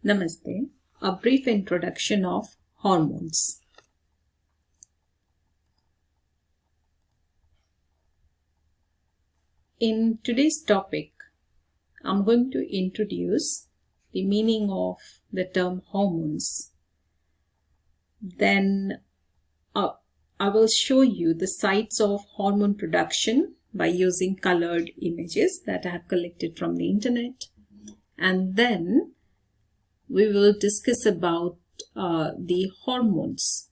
Namaste. A brief introduction of hormones. In today's topic, I'm going to introduce the meaning of the term hormones. Then I will show you the sites of hormone production by using colored images that I have collected from the internet. And then we will discuss about the hormones,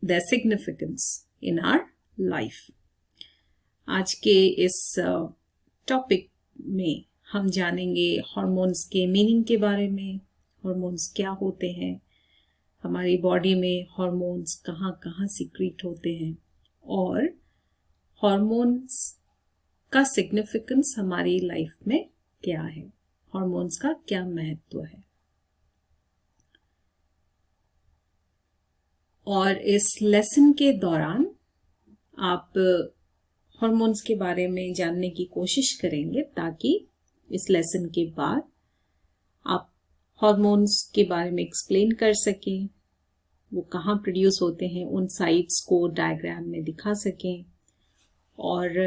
their significance in our life. आज के इस topic में हम जानेंगे hormones के meaning के बारे में, हार्मोन्स क्या होते हैं, हमारी बॉडी में हार्मोन्स कहाँ कहाँ सीक्रेट होते हैं और हार्मोन्स का सिग्निफिकेंस हमारी लाइफ में क्या है, हार्मोन्स का क्या महत्व है। और इस लेसन के दौरान आप हार्मोन्स के बारे में जानने की कोशिश करेंगे ताकि इस लेसन के बाद आप हार्मोन्स के बारे में एक्सप्लेन कर सकें, वो कहाँ प्रोड्यूस होते हैं उन साइट्स को डायग्राम में दिखा सकें और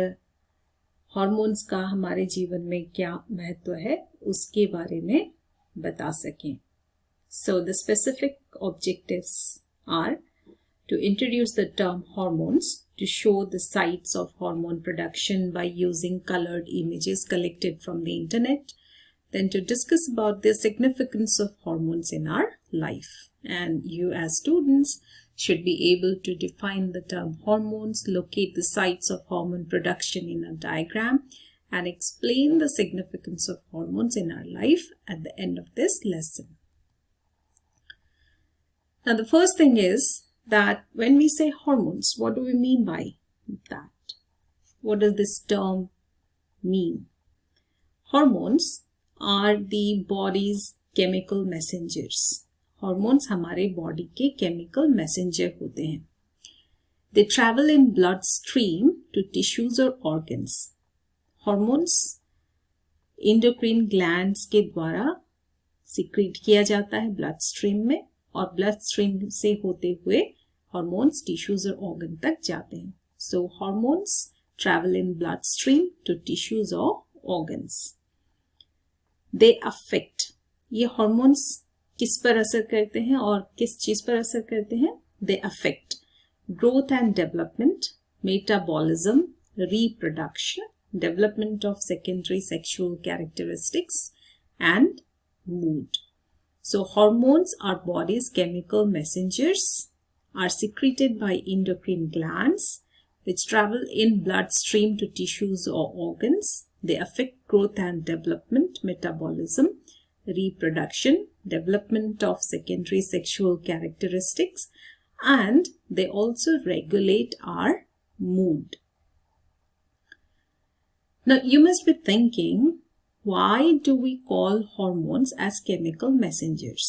हार्मोन्स का हमारे जीवन में क्या महत्व है उसके बारे में बता सकें। So the specific objectives are to introduce the term hormones, to show the sites of hormone production by using colored images collected from the internet, then to discuss about the significance of hormones in our life. And you as students should be able to define the term hormones, locate the sites of hormone production in a diagram, and explain the significance of hormones in our life at the end of this lesson. Now the first thing is that when we say hormones, what do we mean by that? What does this term mean? Hormones are the body's chemical messengers. Hormones हमारे body के chemical messenger होते हैं. They travel in bloodstream to tissues or organs. Hormones endocrine glands के द्वारा secrete किया जाता है bloodstream में और ब्लड स्ट्रीम से होते हुए हार्मोन्स टिश्यूज और ऑर्गन तक जाते हैं. So hormones travel in blood stream to tissues और ऑर्गन्स. दे अफेक्ट, ये हार्मोन्स किस पर असर करते हैं और किस चीज पर असर करते हैं? They affect growth and development, metabolism, reproduction, development of secondary sexual characteristics and mood. So hormones are body's chemical messengers, are secreted by endocrine glands which travel in bloodstream to tissues or organs. They affect growth and development, metabolism, reproduction, development of secondary sexual characteristics, and they also regulate our mood. Now you must be thinking, why do we call hormones as chemical messengers?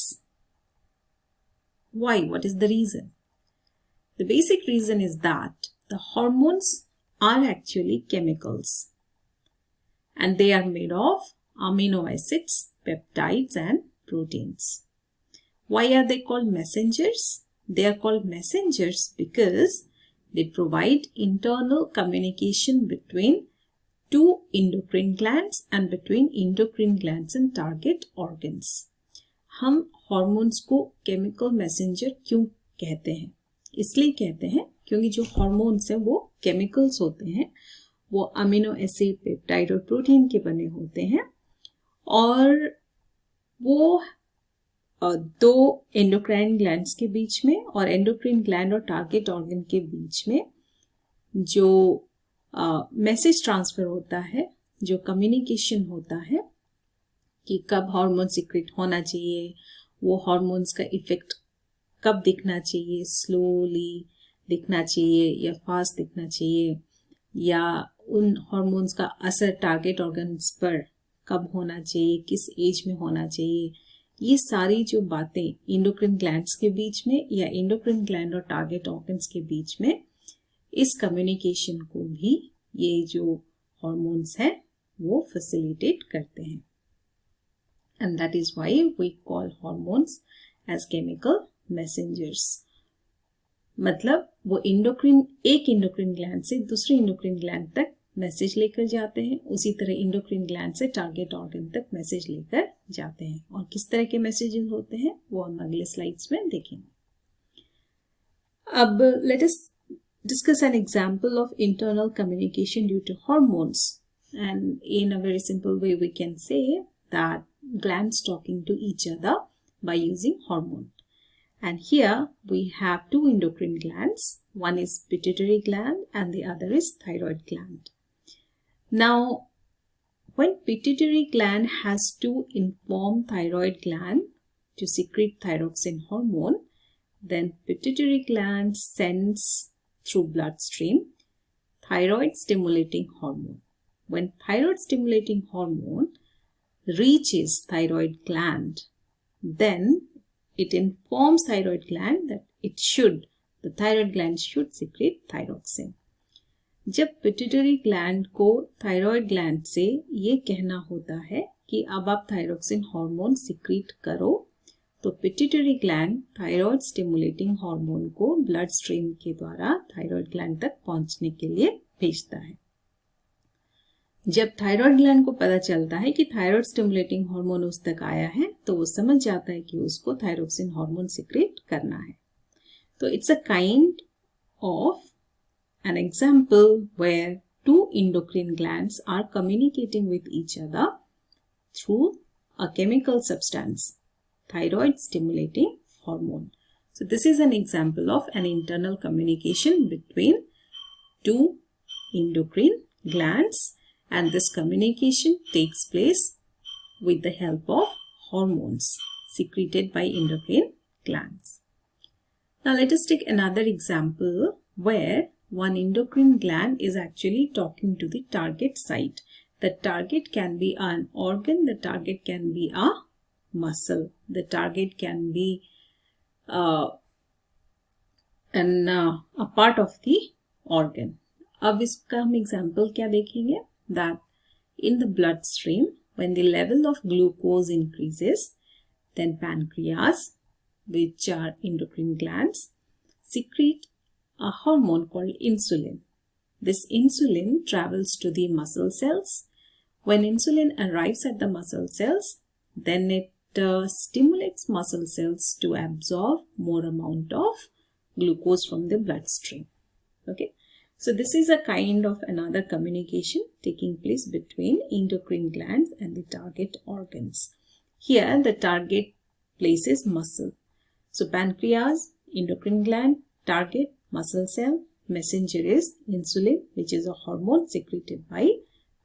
Why? What is the reason? The basic reason is that the hormones are actually chemicals and they are made of amino acids, peptides and proteins. Why are they called messengers? They are called messengers because they provide internal communication between two endocrine glands and between endocrine glands and target organs. हम hormones को chemical messenger क्यों कहते हैं? इसलिए कहते हैं क्योंकि जो हार्मोन्स हैं वो केमिकल्स होते हैं, वो अमीनो एसिड, पेप्टाइड और प्रोटीन के बने होते हैं और वो दो एंडोक्राइन ग्लैंड्स के बीच में और एंडोक्राइन ग्लैंड और टारगेट ऑर्गन के बीच में जो मैसेज ट्रांसफर होता है, जो कम्युनिकेशन होता है कि कब हार्मोन सीक्रेट होना चाहिए, वो हार्मोन्स का इफेक्ट कब दिखना चाहिए, स्लोली दिखना चाहिए या फास्ट दिखना चाहिए, या उन हार्मोन्स का असर टारगेट ऑर्गन्स पर कब होना चाहिए, किस एज में होना चाहिए, ये सारी जो बातें एंडोक्राइन ग्लैंड्स के बीच में या एंडोक्राइन ग्लैंड और टारगेट ऑर्गन्स के बीच में, इस कम्युनिकेशन को भी ये जो हार्मोन्स हैं वो फैसिलिटेट करते हैं. And that is why we call hormones as chemical messengers. मतलब वो एक इंडोक्रिन ग्लैंड से दूसरे इंडोक्रिन ग्लैंड तक मैसेज लेकर जाते हैं, उसी तरह इंडोक्रिन ग्लैंड से टारगेट ऑर्गन तक मैसेज लेकर जाते हैं. और किस तरह के मैसेजेस होते हैं वो हम अगले स्लाइड्स में देखेंगे. अब let us discuss an example of internal communication due to hormones, and in a very simple way we can say that glands talking to each other by using hormone. And here we have two endocrine glands, one is pituitary gland and the other is thyroid gland. Now when pituitary gland has to inform thyroid gland to secrete thyroxine hormone, then pituitary gland sends through bloodstream thyroid stimulating hormone. When thyroid stimulating hormone reaches thyroid gland, then it informs thyroid gland that the thyroid gland should secrete thyroxine. जब pituitary gland को thyroid gland से ये कहना होता है कि अब आप थायरोक्सिन हार्मोन सिक्रीट करो, तो pituitary gland thyroid stimulating hormone को ब्लड स्ट्रीम के द्वारा थायराइड ग्लैंड तक पहुंचने के लिए भेजता है. जब थायराइड ग्लैंड को पता चलता है कि थायराइड स्टिमुलेटिंग हार्मोन उस तक आया है, तो वो समझ जाता है कि उसको थायरोक्सिन हार्मोन सिक्रेट करना है. तो it's a kind of an example where two endocrine glands are communicating with each other through a chemical substance, thyroid stimulating hormone. So this is an example of an internal communication between two endocrine glands, and this communication takes place with the help of hormones secreted by endocrine glands. Now let us take another example where one endocrine gland is actually talking to the target site. The target can be an organ, the target can be a muscle, the target can be a part of the organ. अब इसका हम example क्या देखेंगे? That in the bloodstream, when the level of glucose increases, then pancreas, which are endocrine glands, secrete a hormone called insulin. This insulin travels to the muscle cells. When insulin arrives at the muscle cells, then it stimulates muscle cells to absorb more amount of glucose from the bloodstream. Okay, so this is a kind of another communication taking place between endocrine glands and the target organs. Here the target place is muscle. So pancreas, endocrine gland, target, muscle cell, messenger is insulin, which is a hormone secreted by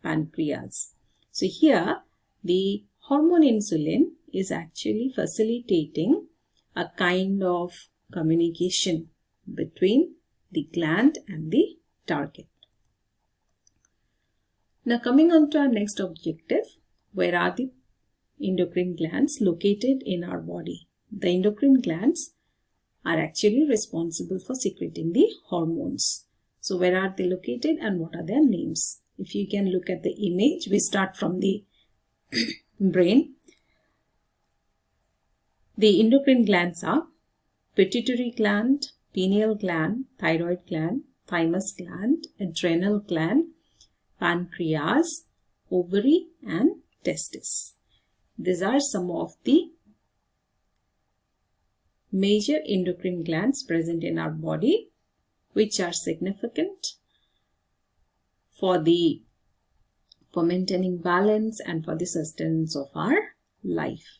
pancreas. So here the hormone insulin is actually facilitating a kind of communication between the gland and the target. Now coming on to our next objective, where are the endocrine glands located in our body? The endocrine glands are actually responsible for secreting the hormones. So where are they located and what are their names? If you can look at the image, we start from the brain. The endocrine glands are pituitary gland, pineal gland, thyroid gland, thymus gland, adrenal gland, pancreas, ovary and testis. These are some of the major endocrine glands present in our body, which are significant for maintaining balance and for the sustenance of our life.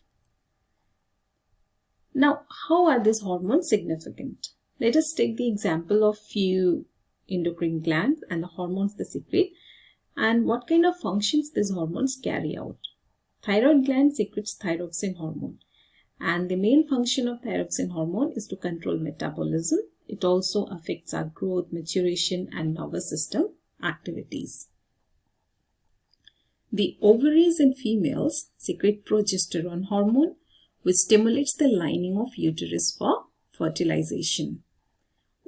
Now, how are these hormones significant? Let us take the example of few endocrine glands and the hormones they secrete and what kind of functions these hormones carry out. Thyroid gland secretes thyroxine hormone. And the main function of thyroxine hormone is to control metabolism. It also affects our growth, maturation and nervous system activities. The ovaries in females secrete progesterone hormone, which stimulates the lining of uterus for fertilization.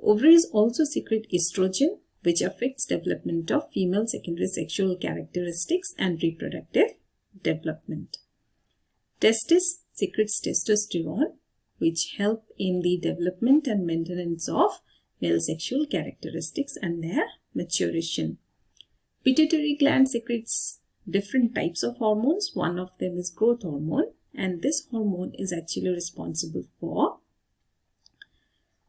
Ovaries also secrete estrogen, which affects development of female secondary sexual characteristics and reproductive development. Testis secretes testosterone, which help in the development and maintenance of male sexual characteristics and their maturation. Pituitary gland secretes different types of hormones. One of them is growth hormone, and this hormone is actually responsible for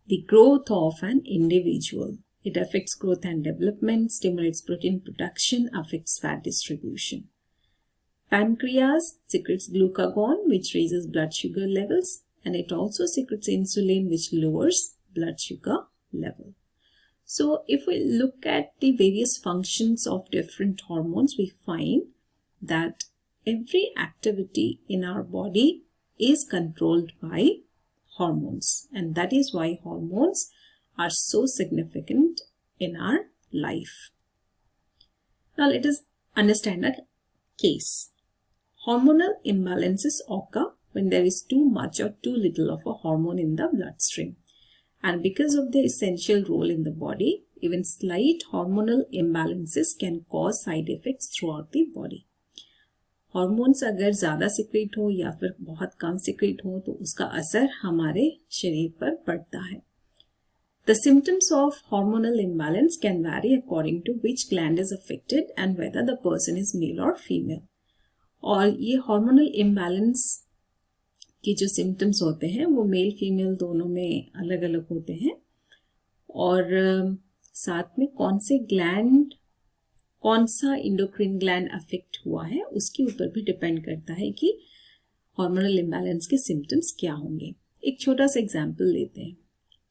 the growth of an individual. It affects growth and development, stimulates protein production, affects fat distribution. Pancreas secretes glucagon, which raises blood sugar levels, and it also secretes insulin, which lowers blood sugar level. So if we look at the various functions of different hormones, we find that every activity in our body is controlled by hormones, and that is why hormones are so significant in our life. Now let us understand a case. Hormonal imbalances occur when there is too much or too little of a hormone in the bloodstream. And because of their essential role in the body, even slight hormonal imbalances can cause side effects throughout the body. Hormones अगर ज़्यादा secrete हो या फिर बहुत कम secrete हो तो उसका असर हमारे शरीर पर पड़ता है. The symptoms of hormonal imbalance can vary according to which gland is affected and whether the person is male or female. और ये hormonal imbalance की जो symptoms होते हैं वो मेल फीमेल दोनों में अलग अलग होते हैं, और साथ में कौन से ग्लैंड, कौन सा इंडोक्रिन ग्लैंड अफेक्ट हुआ है उसके ऊपर भी डिपेंड करता है कि हार्मोनल इम्बैलेंस के सिम्टम्स क्या होंगे. एक छोटा सा एग्जांपल लेते हैं.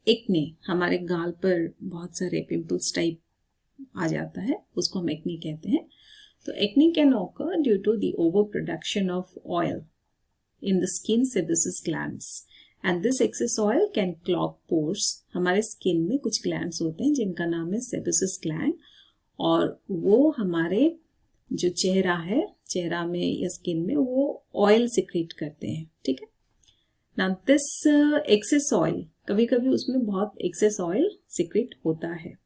एक्ने, हमारे गाल पर बहुत सारे पिंपल्स टाइप आ जाता है, उसको हम एक्ने कहते हैं. तो acne can occur due to the over production of oil in the skin sebaceous glands, and this excess oil can clog pores. हमारे स्किन में कुछ ग्लैंड्स होते हैं जिनका नाम है sebaceous gland, और वो हमारे जो चेहरा है, चेहरा में या स्किन में वो ऑयल सिक्रेट करते हैं. ठीक है. Now this excess oil, कभी कभी उसमें बहुत excess oil सिक्रेट होता है.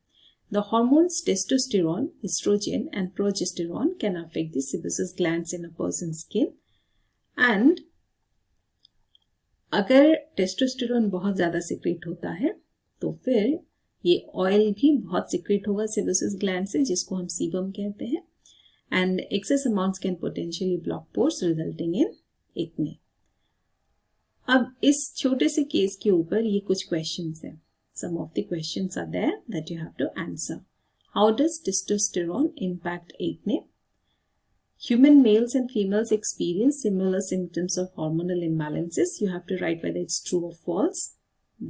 The hormones testosterone, estrogen and progesterone can affect the sebaceous glands in a person's skin, and अगर टेस्टोस्टेरोन बहुत ज़्यादा सिक्रेट होता है तो फिर ये ऑयल भी बहुत सिक्रेट होगा सेबेसियस ग्लैंड से, जिसको हम सीबम कहते हैं, and excess amounts can potentially block pores resulting in acne. अब इस छोटे से केस के ऊपर ये कुछ क्वेश्चंस हैं. Some of the questions are there that you have to answer. How does testosterone impact acne? Human males and females experience similar symptoms of hormonal imbalances. You have to write whether it's true or false.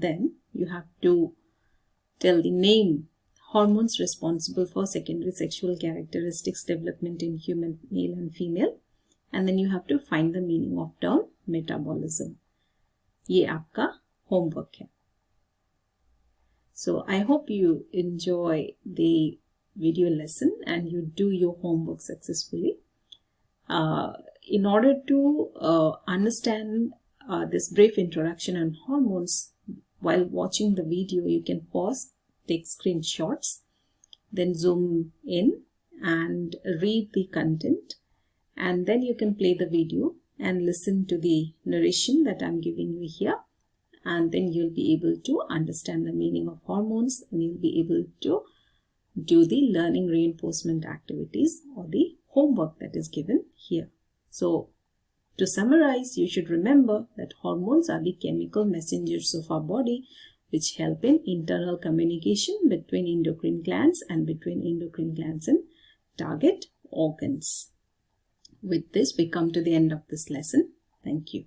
Then you have to tell the name, hormones responsible for secondary sexual characteristics development in human male and female. And then you have to find the meaning of term metabolism. ये आपका homework है. So I hope you enjoy the video lesson and you do your homework successfully. In order to understand this brief introduction on hormones, while watching the video, you can pause, take screenshots, then zoom in and read the content, and then you can play the video and listen to the narration that I'm giving you here, and then you'll be able to understand the meaning of hormones, and you'll be able to do the learning reinforcement activities or the homework that is given here. So, to summarize, you should remember that hormones are the chemical messengers of our body which help in internal communication between endocrine glands and between endocrine glands and target organs. With this, we come to the end of this lesson. Thank you.